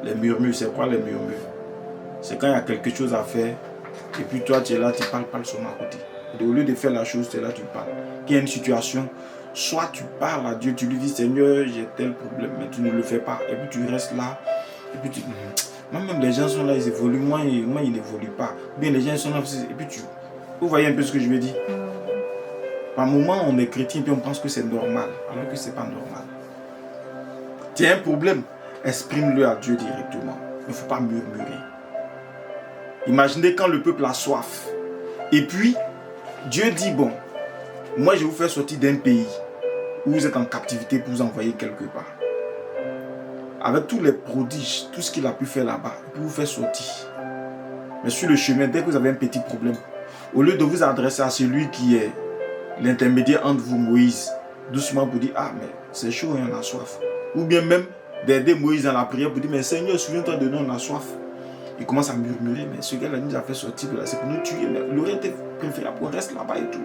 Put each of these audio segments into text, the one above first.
Les murmures, c'est quoi les murmures? C'est quand il y a quelque chose à faire, et puis toi tu es là, tu parles seulement à côté. Et au lieu de faire la chose, tu es là, tu parles. Qu'il y a une situation, soit tu parles à Dieu, tu lui dis Seigneur, j'ai tel problème, mais tu ne le fais pas. Et puis tu restes là, et puis tu dis, moi-même les gens sont là, ils évoluent, moi ils n'évoluent pas. Bien les gens sont là, et puis vous voyez un peu ce que je veux dire? Par moment, on est chrétien, puis on pense que c'est normal, alors que c'est pas normal. Tu as un problème, exprime-le à Dieu directement. Il ne faut pas murmurer. Imaginez quand le peuple a soif. Et puis, Dieu dit, bon, moi je vais vous faire sortir d'un pays où vous êtes en captivité pour vous envoyer quelque part. Avec tous les prodiges, tout ce qu'il a pu faire là-bas, pour vous faire sortir. Mais sur le chemin, dès que vous avez un petit problème, au lieu de vous adresser à celui qui est l'intermédiaire entre vous, Moïse, doucement pour dire, ah mais c'est chaud, on a soif. Ou bien même d'aider Moïse dans la prière pour dire, mais Seigneur, souviens-toi de nous, on a soif. Il commence à murmurer, mais ce gars-là nous a fait sortir de là, c'est pour nous tuer, mais il aurait été préférable qu'on reste là-bas et tout.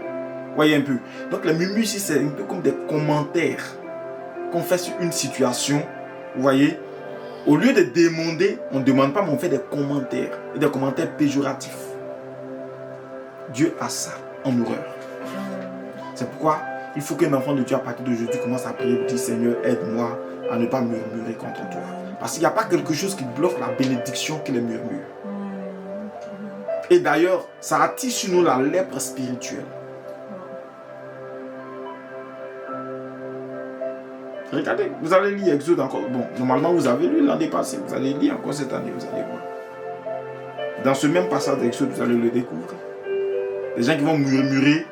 Voyez un peu. Donc les murmures ici, c'est un peu comme des commentaires qu'on fait sur une situation. Vous voyez, au lieu de demander, on ne demande pas, mais on fait des commentaires péjoratifs. Dieu a ça en horreur. C'est pourquoi il faut qu'un enfant de Dieu à partir d'aujourd'hui commence à prier et dire Seigneur, aide-moi à ne pas murmurer contre toi. Parce qu'il n'y a pas quelque chose qui bloque la bénédiction que les murmures. Et d'ailleurs, ça attire sur nous la lèpre spirituelle. Regardez, vous allez lire Exode encore. Bon, normalement vous avez lu l'année passée, vous allez lire encore cette année, vous allez voir. Dans ce même passage d'Exode, vous allez le découvrir. Les gens qui vont murmurer,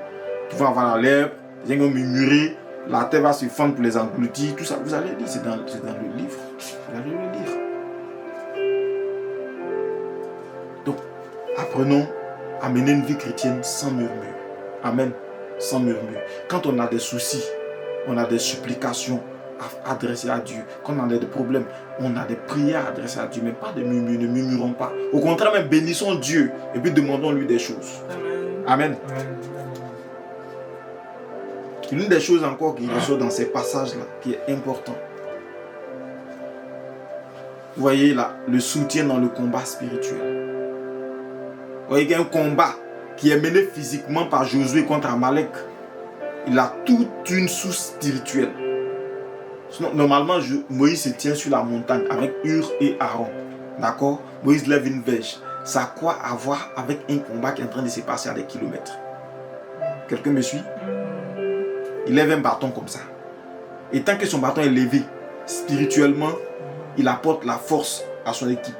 qui vont avoir la lèpre, les gens qui vont murmurer, la terre va se fendre pour les engloutir, tout ça, vous allez lire, c'est dans le livre. Vous allez le lire. Donc, apprenons à mener une vie chrétienne sans murmure. Amen. Sans murmure. Quand on a des soucis, on a des supplications à adresser à Dieu. Quand on a des problèmes, on a des prières à adresser à Dieu, mais pas de murmure, ne murmurons pas. Au contraire, même bénissons Dieu et puis demandons-lui des choses. Amen. L'une des choses encore qui ressort dans ces passages-là, qui est important. Vous voyez là, le soutien dans le combat spirituel. Vous voyez qu'il y a un combat qui est mené physiquement par Josué contre Amalek. Il a toute une source spirituelle. Sinon, normalement, Moïse se tient sur la montagne avec Hur et Aaron. D'accord? Moïse lève une verge. Ça a quoi à voir avec un combat qui est en train de se passer à des kilomètres? Quelqu'un me suit? Il lève un bâton comme ça. Et tant que son bâton est levé, spirituellement, il apporte la force à son équipe.